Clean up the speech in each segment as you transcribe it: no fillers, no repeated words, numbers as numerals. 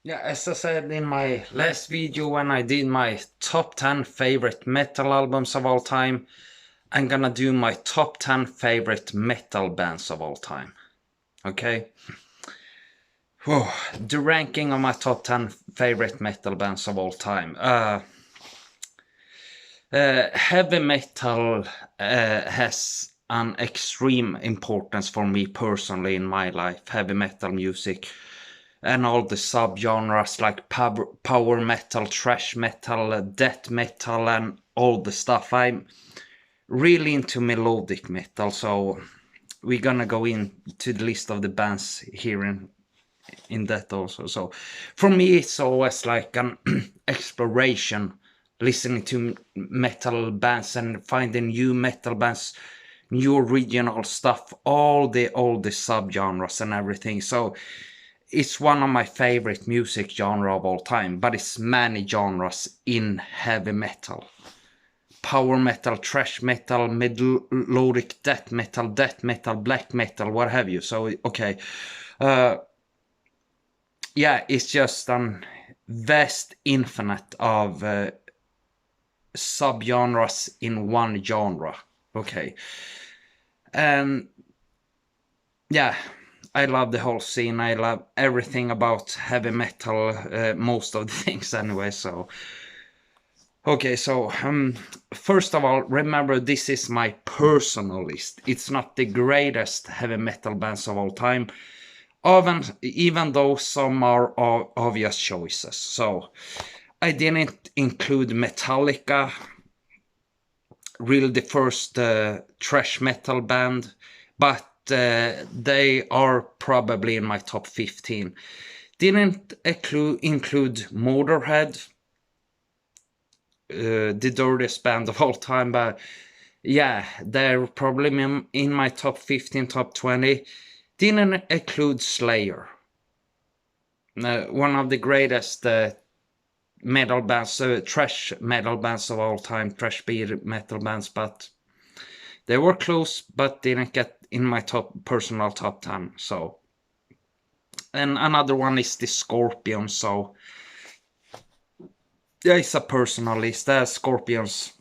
Yeah, as I said in my last video when I did my top 10 favorite metal albums of all time, I'm gonna do my top 10 favorite metal bands of all time. Okay? Whew. The ranking of my top 10 favorite metal bands of all time. Heavy metal has an extreme importance for me personally in my life. Heavy metal music and all the subgenres like power metal, thrash metal, death metal, and all the stuff. I'm really into melodic metal, so we're gonna go into the list of the bands here in that also. So for me, it's always like an exploration, listening to metal bands and finding new metal bands, new original stuff, all the subgenres and everything. So it's one of my favorite music genre of all time, but it's many genres in heavy metal. Power metal, thrash metal, melodic death metal, black metal, what have you. So, okay. Yeah, it's just an vast infinite of subgenres in one genre. Okay. And yeah, I love the whole scene. I love everything about heavy metal, most of the things anyway. So, okay, so first of all, remember this is my personal list. It's not the greatest heavy metal bands of all time, even though some are obvious choices. So, I didn't include Metallica, really the first thrash metal band, but they are probably in my top 15. Didn't include Motorhead, the dirtiest band of all time, but yeah, they're probably in my top 15, top 20. Didn't include Slayer, one of the greatest metal bands, thrash metal bands of all time, thrash beat metal bands, but they were close, but didn't get in my personal top 10. So, and another one is the Scorpions. So, yeah, it's a personal list. The Scorpions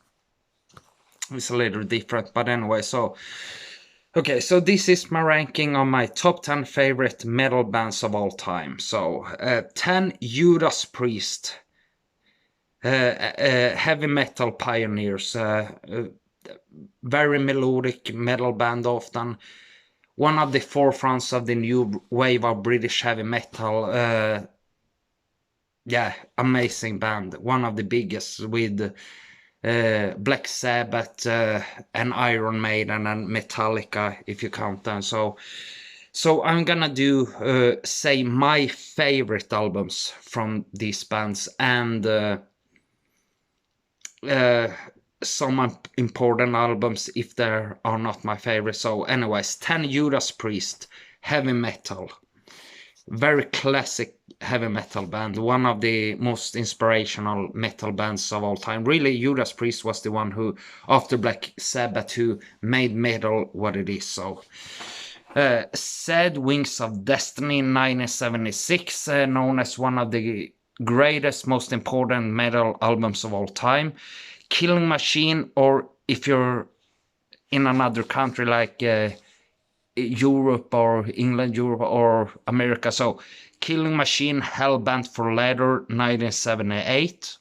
is a little different, but anyway. So, okay, so this is my ranking on my top 10 favorite metal bands of all time. So, 10 Judas Priest, heavy metal pioneers, very melodic metal band often. One of the forefronts of the new wave of British heavy metal. Yeah, amazing band. One of the biggest with Black Sabbath and Iron Maiden and Metallica, if you count them. So I'm gonna do say my favorite albums from these bands and some important albums if they are not my favorite. So anyways, 10 Judas Priest, heavy metal, very classic heavy metal band, one of the most inspirational metal bands of all time. Really, Judas Priest was the one who, after Black Sabbath, who made metal what it is. So Sad Wings of Destiny in 1976, known as one of the greatest, most important metal albums of all time. Killing Machine, or if you're in another country like Europe or England, Europe or America. So Killing Machine, Hellbent for Leather, 1978.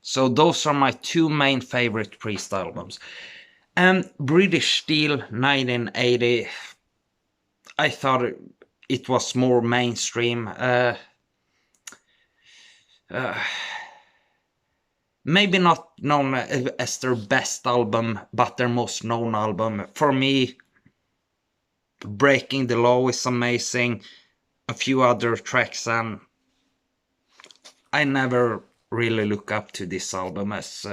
So those are my two main favorite Priest albums. And British Steel, 1980. I thought it was more mainstream. Maybe not known as their best album, but their most known album. For me, Breaking the Law is amazing. A few other tracks, and I never really look up to this album as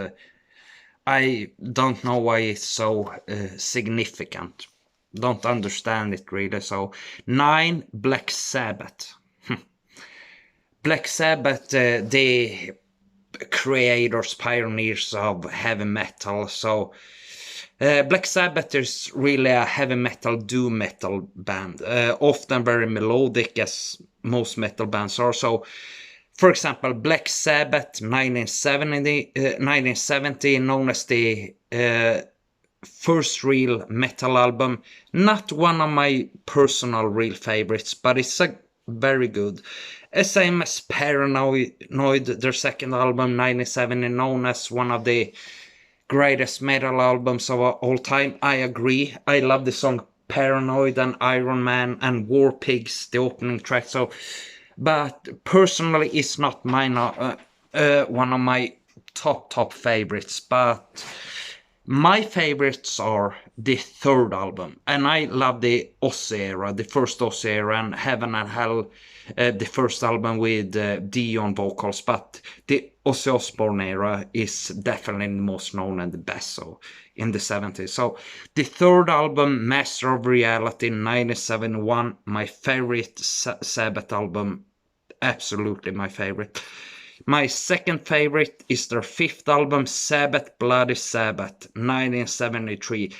I don't know why it's so significant. Don't understand it really. So 9, Black Sabbath. Black Sabbath, the creators, pioneers of heavy metal. So Black Sabbath is really a heavy metal, doom metal band, often very melodic as most metal bands are. So, for example, Black Sabbath 1970, known as the first real metal album. Not one of my personal real favorites, but it's a very good. Same as Paranoid, their second album, 1970, known as one of the greatest metal albums of all time. I agree. I love the song Paranoid and Iron Man and War Pigs, the opening track. So, but personally, it's not mine. One of my top favorites. But my favorites are the third album, and I love the Ozzy era, the first Ozzy era, and Heaven and Hell, the first album with Dion vocals. But the Ozzy Osbourne era is definitely the most known and the best, so in the 70s. So the third album, Master of Reality, 1971, my favorite Sabbath album, absolutely my favorite. My second favorite is their fifth album, Sabbath Bloody Sabbath, 1973.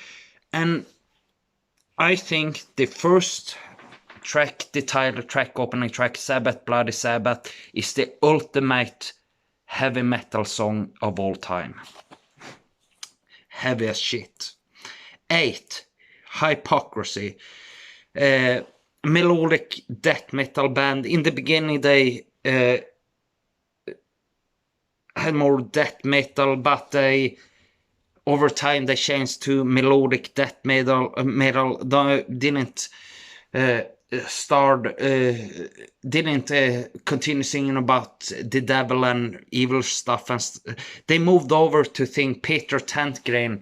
And I think the first track, the title track, opening track, Sabbath Bloody Sabbath, is the ultimate heavy metal song of all time. Heavy as shit. 8. Hypocrisy. Melodic death metal band. In the beginning they had more death metal, but over time they changed to melodic death metal. They didn't continue singing about the devil and evil stuff, and they moved over to think Peter Täntgren,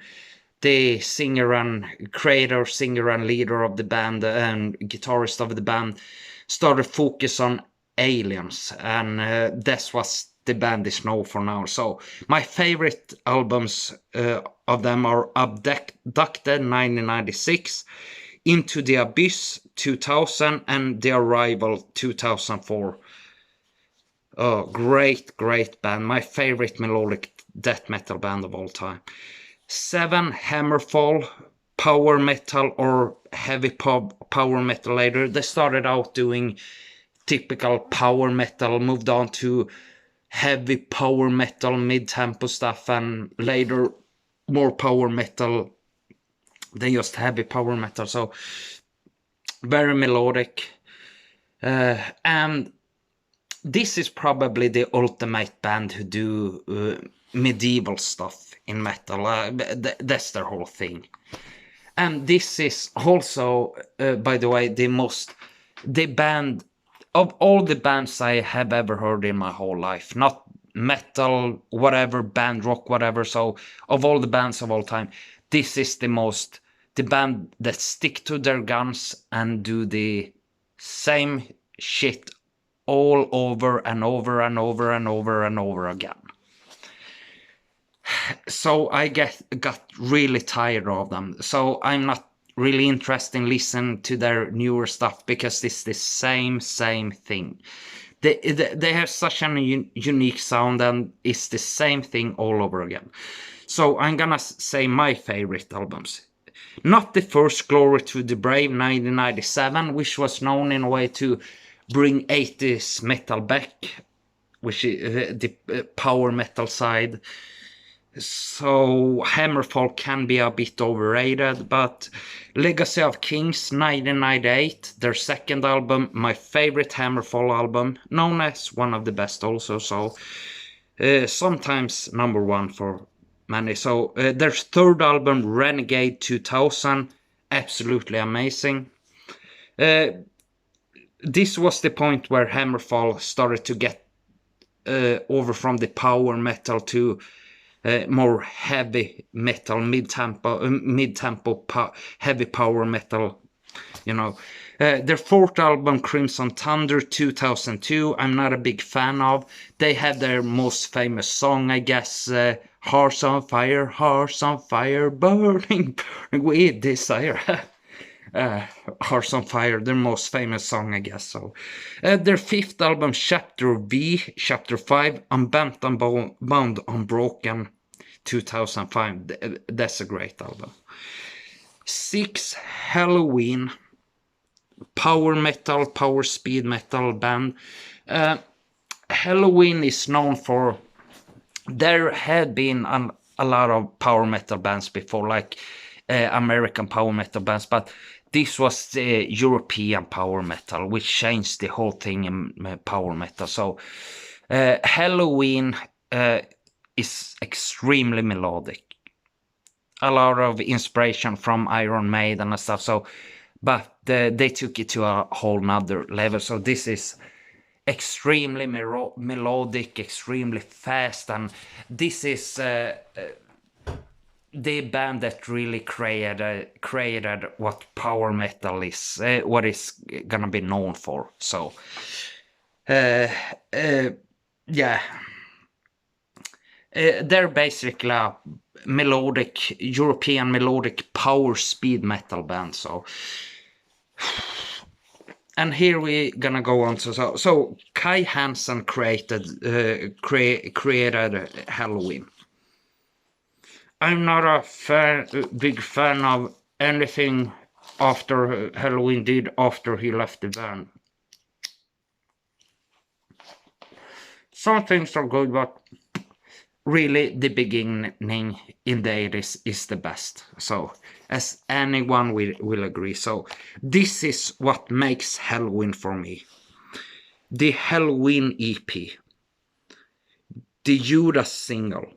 the singer and creator, singer and leader of the band and guitarist of the band, started focus on aliens, and that's what the band is known for now. So my favorite albums of them are Abducted 1996, Into the Abyss 2000, and The Arrival 2004. Oh, great band. My favorite melodic death metal band of all time. 7. Hammerfall, power metal or heavy power metal later. They started out doing typical power metal, moved on to heavy power metal, mid-tempo stuff, and later more power metal. They just heavy power metal, so very melodic. And this is probably the ultimate band who do medieval stuff in metal. That's their whole thing. And this is also, by the way, the band of all the bands I have ever heard in my whole life. Not metal, whatever, band rock, whatever. So of all the bands of all time, this is the band that stick to their guns and do the same shit all over and over and over and over and over again. So I got really tired of them. So I'm not really interested in listening to their newer stuff, because it's the same thing. They have such an unique sound, and it's the same thing all over again. So I'm gonna say my favorite albums. Not the first, Glory to the Brave, 1997, which was known in a way to bring 80s metal back, which is the power metal side. So Hammerfall can be a bit overrated, but Legacy of Kings, 1998, their second album, my favorite Hammerfall album, known as one of the best also, so sometimes number one for many. So their third album, Renegade 2000, absolutely amazing. This was the point where Hammerfall started to get over from the power metal to more heavy metal, mid-tempo, heavy power metal, you know. Their fourth album, Crimson Thunder 2002, I'm not a big fan of. They have their most famous song, I guess, Hearts on Fire, burning with desire. Hearts on Fire, their most famous song, I guess. So their fifth album, Chapter V, Chapter 5, Unbent, Unbound, Unbroken, 2005. That's a great album. 6, Helloween, power metal, power speed metal band. Helloween is known for, there had been a lot of power metal bands before, like American power metal bands, but this was the European power metal, which changed the whole thing in power metal. So Helloween is extremely melodic. A lot of inspiration from Iron Maiden and stuff. So, but they took it to a whole nother level. So this is extremely melodic, extremely fast, and this is the band that really created what power metal is, what is gonna be known for. So, yeah. They're basically a melodic, European melodic power speed metal band. So, and here we gonna go on to so Kai Hansen created Helloween. I'm not a big fan of anything after Helloween did after he left the band. Some things are good, but really the beginning in the 80s is the best. So, as anyone will agree. So, this is what makes Helloween for me. The Helloween EP. The Judas single.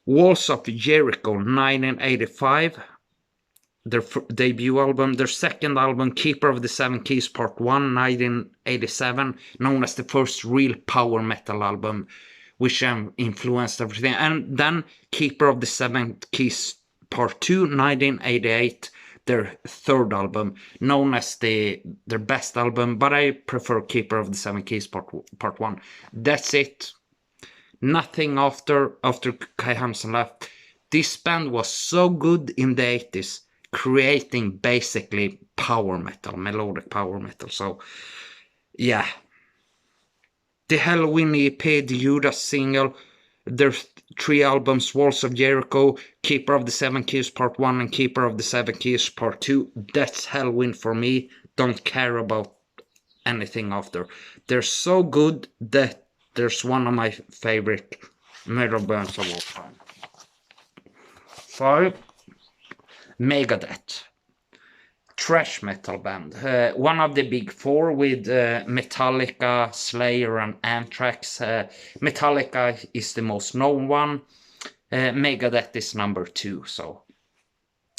Walls of Jericho, 1985. Their debut album. Their second album, Keeper of the Seven Keys Part 1, 1987. Known as the first real power metal album, which influenced everything. And then Keeper of the Seven Keys Part 2, 1988, their third album, known as their best album, but I prefer Keeper of the Seven Keys Part 1. That's it. Nothing after Kai Hansen left. This band was so good in the 80s, creating basically power metal, melodic power metal. So, yeah. The Helloween EP, the Judas single, their 3 albums, Walls of Jericho, Keeper of the Seven Keys Part 1 and Keeper of the Seven Keys Part 2. That's Helloween for me. Don't care about anything after. They're so good that there's one of my favorite metal bands of all time. 5, Megadeth. Thrash metal band. One of the big 4 with Metallica, Slayer and Anthrax. Metallica is the most known one. Megadeth is number 2. So,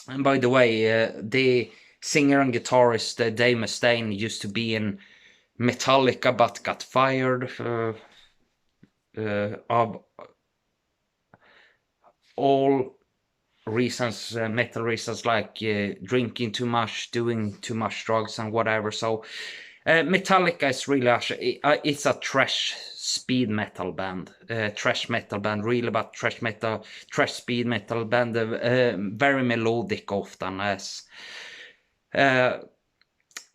and by the way, the singer and guitarist Dave Mustaine used to be in Metallica but got fired of all reasons, metal reasons, like drinking too much, doing too much drugs and whatever. So Metallica is really it's a thrash speed metal band, thrash metal band, really, but thrash speed metal band, very melodic often. As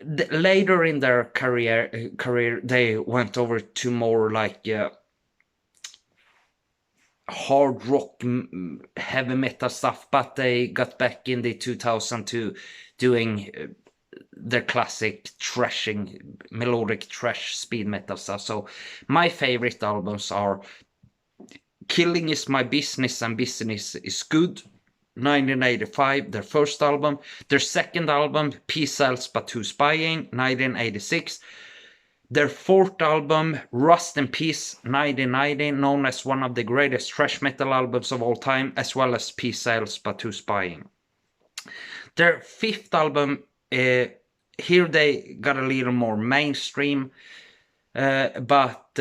later in their career they went over to more like hard rock, heavy metal stuff, but they got back in the 2002 doing their classic thrashing, melodic thrash speed metal stuff. So my favorite albums are Killing Is My Business and Business Is Good, 1985, their first album. Their second album, Peace Sells But Who's Buying, 1986. Their fourth album, Rust in Peace, 1990, known as one of the greatest thrash metal albums of all time, as well as Peace Sells But Who's Buying. Their fifth album, here they got a little more mainstream, but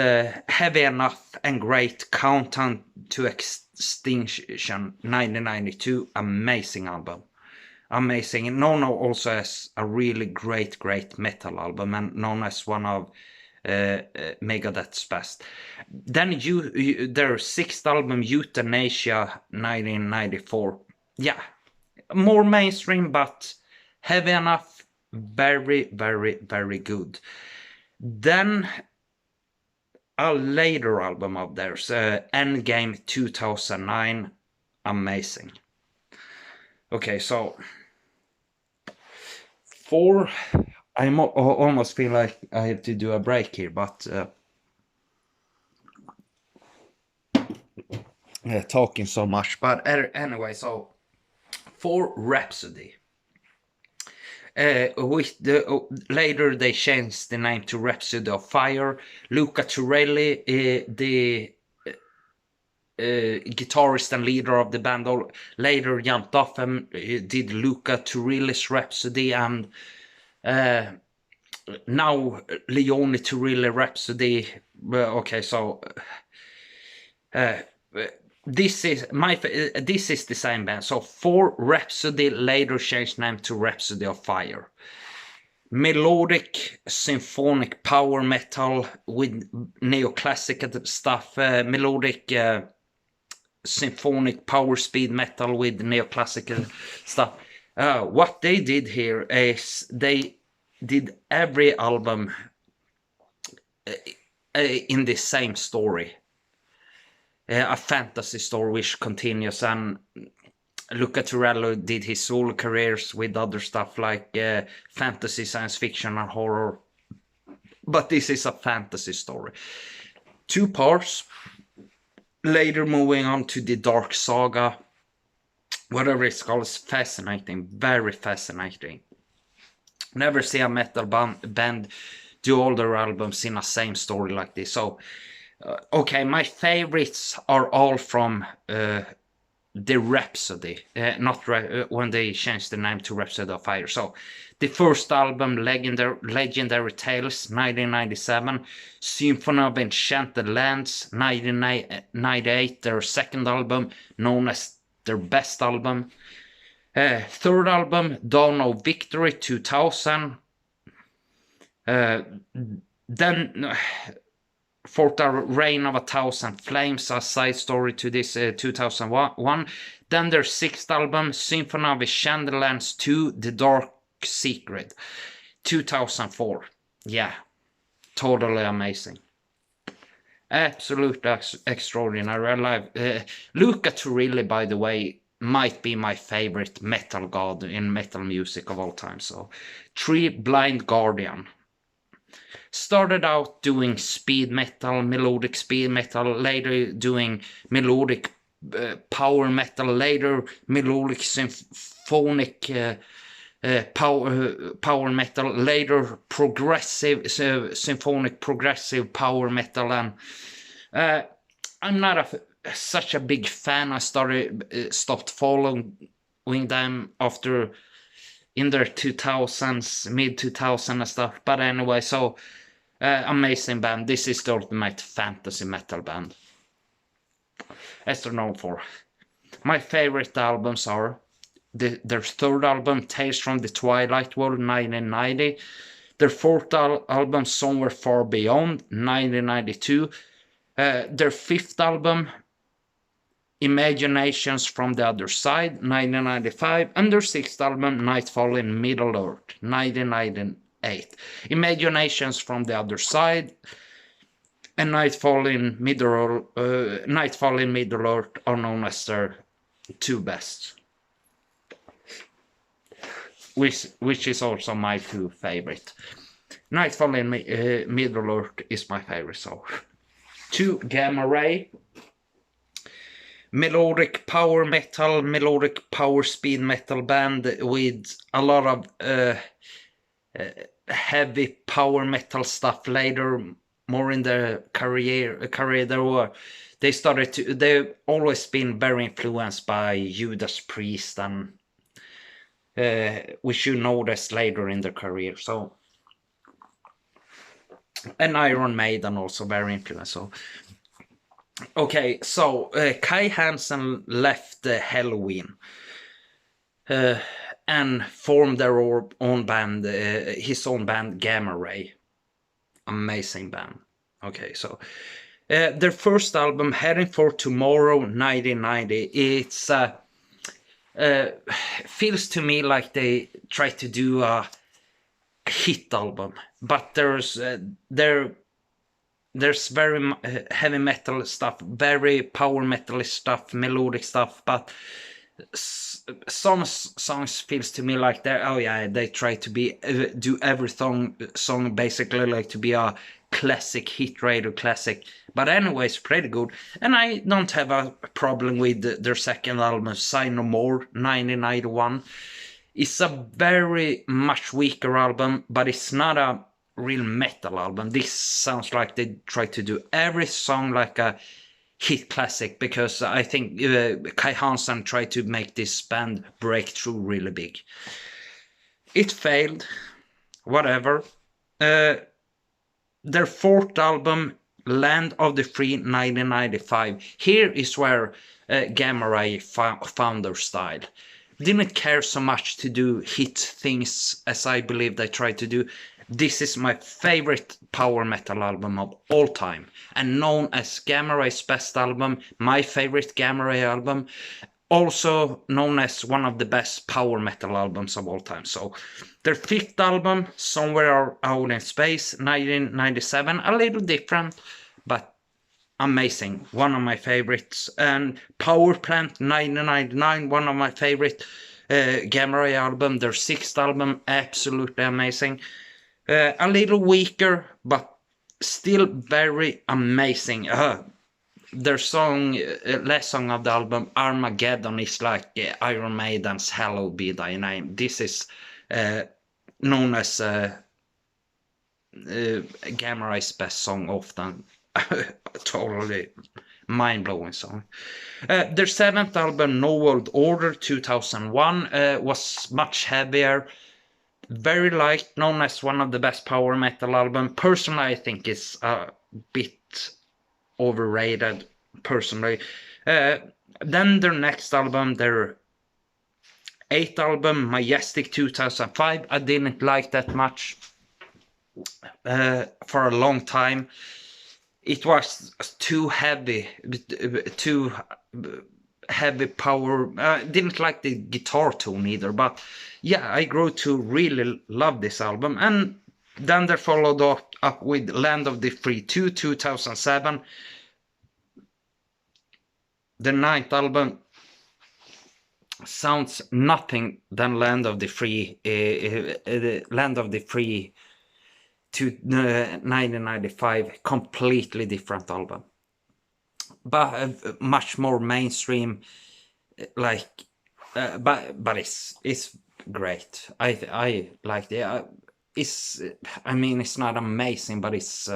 heavy enough and great. Countdown to Extinction, 1992, amazing album. Amazing. Known also as a really great metal album and known as one of Megadeth's best. Then their sixth album, Euthanasia, 1994. Yeah, more mainstream but heavy enough. Very, very, very good. Then a later album of theirs, Endgame, 2009. amazing. Okay, so 4, I almost feel like I have to do a break here, but talking so much. But anyway, so 4, Rhapsody. With later they changed the name to Rhapsody of Fire. Luca Turilli, the guitarist and leader of the band, later jumped off and did Luca Turilli's Rhapsody, and now Leone Turilli Rhapsody. Okay, so this is the same band. So 4, Rhapsody later changed name to Rhapsody of Fire. Melodic symphonic power metal with neoclassical stuff. Melodic symphonic power speed metal with neoclassical stuff. What they did here is they did every album in the same story. A fantasy story which continues, and Luca Turilli did his solo careers with other stuff like fantasy, science fiction, and horror. But this is a fantasy story. 2 parts. Later moving on to the Dark Saga. Whatever it's called, is fascinating. Very fascinating. Never see a metal band do all their albums in a same story like this. So okay, my favorites are all from the Rhapsody, not when they changed the name to Rhapsody of Fire. So the first album, Legendary Tales, 1997. Symphony of Enchanted Lands, 1998. Their second album, known as their best album. Third album, Dawn of Victory, 2000. Then fourth, Reign of a Thousand Flames, a side story to this, 2001. Then their sixth album, Symphony of Enchanted Lands 2, The Dark Secret, 2004. Yeah, totally amazing. Absolutely extraordinary. I love Luca Turilli, by the way, might be my favorite metal god in metal music of all time. So 3, Blind Guardian. Started out doing speed metal, melodic speed metal, later doing melodic power metal, later melodic symphonic power metal, later progressive symphonic progressive power metal. And I'm not such a big fan. I stopped following them after in their 2000s, mid 2000s and stuff. But anyway, so amazing band. This is the ultimate fantasy metal band, as they're known for. My favorite albums are their third album, Tales from the Twilight World, 1990. Their fourth album, Somewhere Far Beyond, 1992. Their fifth album, Imaginations from the Other Side, 1995. And their sixth album, Nightfall in Middle-earth, 1998. Imaginations from the Other Side and Nightfall in Middle-earth are known as their 2 best. Which is also my 2 favorite. Nightfall in Middle-earth is my favorite. So 2, Gamma Ray. Melodic power metal, melodic power speed metal band with a lot of heavy power metal stuff later, more in their career they've always been very influenced by Judas Priest, and which you notice later in their career. So, and Iron Maiden also very influenced. So okay, so Kai Hansen left Helloween and formed their own band, his own band, Gamma Ray. Amazing band. Okay, so their first album, Heading for Tomorrow, 1990. It's feels to me like they tried to do a hit album, but their there's very heavy metal stuff, very power metal stuff, melodic stuff, but some songs feels to me like they try to be do every song basically like to be a classic hit radio classic, but anyways pretty good. And I don't have a problem with their second album, Say No More, 1991. It's a very much weaker album, but it's not a real metal album. This sounds like they try to do every song like a hit classic, because I think Kai Hansen tried to make this band break through really big. It failed, whatever. Their fourth album, Land of the Free, 1995. Here is where Gamma Ray found their style. Didn't care so much to do hit things as I believe they tried to do. This is my favorite power metal album of all time, and known as Gamma Ray's best album, my favorite Gamma Ray album, also known as one of the best power metal albums of all time. So their fifth album, Somewhere Out in Space, 1997, a little different, but amazing, one of my favorites. And Power Plant, 1999, one of my favorite Gamma Ray album. Their sixth album, absolutely amazing. A little weaker, but still very amazing. Their song, last song of the album, Armageddon, is like Iron Maiden's Hallowed Be Thy Name. This is known as Gamma Ray's best song often. Totally mind-blowing song. Their seventh album, No World Order, 2001, was much heavier, very light, known as one of the best power metal albums. Personally, I think it's a bit overrated, personally. Then their next album, their eighth album, Majestic, 2005, I didn't like that much for a long time. It was too heavy power. Didn't like the guitar tone either, but yeah, I grew to really love this album. And then they followed up with Land of the Free 2, 2007. The ninth album sounds nothing than Land of the Free. Land of the Free to 1995, completely different album, but much more mainstream. Like, but it's great. I like it. I mean, it's not amazing, but it's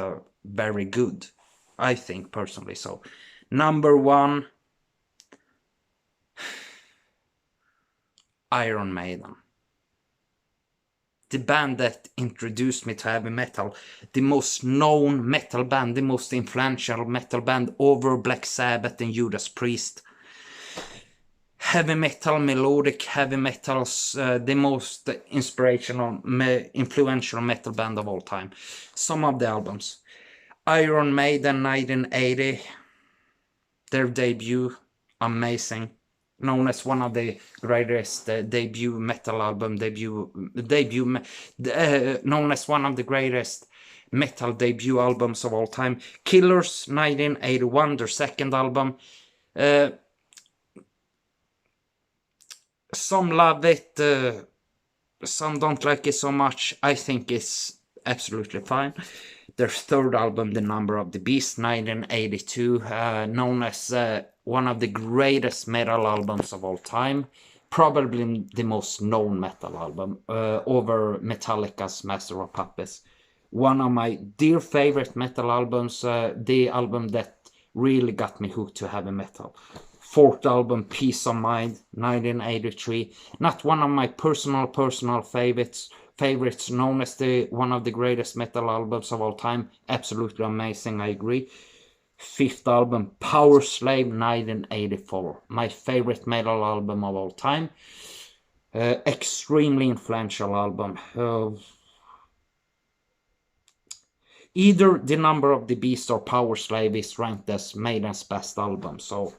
very good, I think, personally. So, number one, Iron Maiden. The band that introduced me to heavy metal, the most known metal band, the most influential metal band over Black Sabbath and Judas Priest. Heavy metal, melodic heavy metals, the most inspirational, influential metal band of all time. Some of the albums: Iron Maiden, 1980, their debut, amazing. Known as one of the greatest debut metal album, known as one of the greatest metal debut albums of all time. Killers, 1981, their second album. Some love it, some don't like it so much. I think it's absolutely fine. Their third album, The Number of the Beast, 1982, known as one of the greatest metal albums of all time. Probably the most known metal album, over Metallica's Master of Puppets. One of my dear favorite metal albums, the album that really got me hooked to heavy metal. Fourth album, Peace of Mind, 1983. Not one of my personal favorites, known as one of the greatest metal albums of all time. Absolutely amazing, I agree. Fifth album, Power Slave, 1984. My favorite metal album of all time. Extremely influential album. Either The Number of the Beast or Power Slave is ranked as Maiden's best album. So,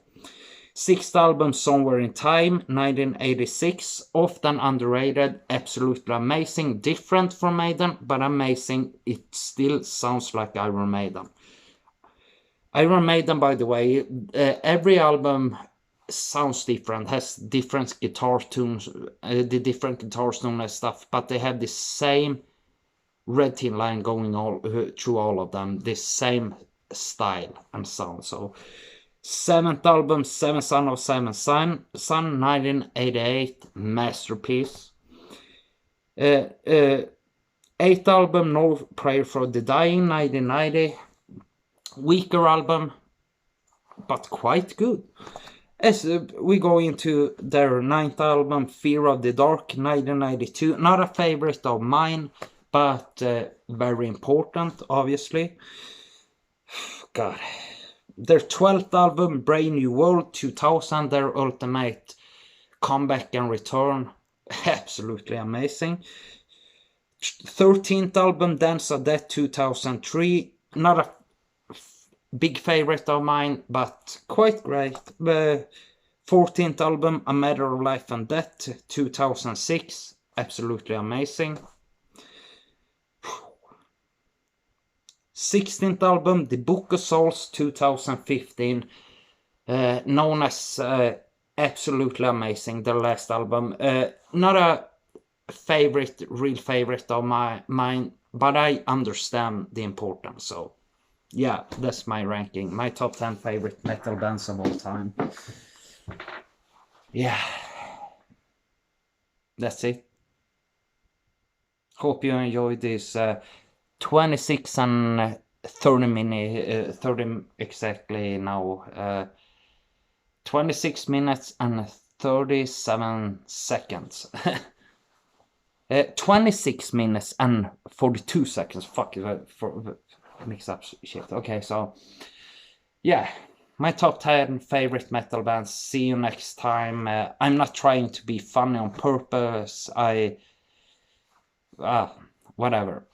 sixth album, Somewhere in Time, 1986. Often underrated, absolutely amazing. Different from Maiden, but amazing. It still sounds like Iron Maiden. Iron Maiden, by the way, every album sounds different, has different guitar tunes, the different guitar tunes and stuff, but they have the same red tin line going all through all of them, the same style and sound. So, seventh album, Seven Son of Seven Son, 1988, masterpiece. Eighth album, No Prayer for the Dying, 1990. Weaker album, but quite good. As we go into their ninth album, Fear of the Dark, 1992. Not a favorite of mine, but very important, obviously. God. Their 12th album, Brave New World, 2000, their ultimate comeback and return. Absolutely amazing. 13th album, Dance of Death, 2003. Not a big favorite of mine, but quite great. 14th album, A Matter of Life and Death, 2006. Absolutely amazing. 16th album, The Book of Souls, 2015. Known as absolutely amazing, their last album. Not a favorite, real favorite of mine, but I understand the importance. So, yeah, that's my ranking. My top 10 favorite metal bands of all time. Yeah. That's it. Hope you enjoyed this 26 and 30 minutes, 30 exactly now. 26 minutes and 37 seconds. 26 minutes and 42 seconds. Fuck it, for mix up shit. Okay, so yeah, my top 10 favorite metal bands. See you next time. I'm not trying to be funny on purpose. Whatever.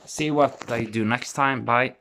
See what I do next time. Bye.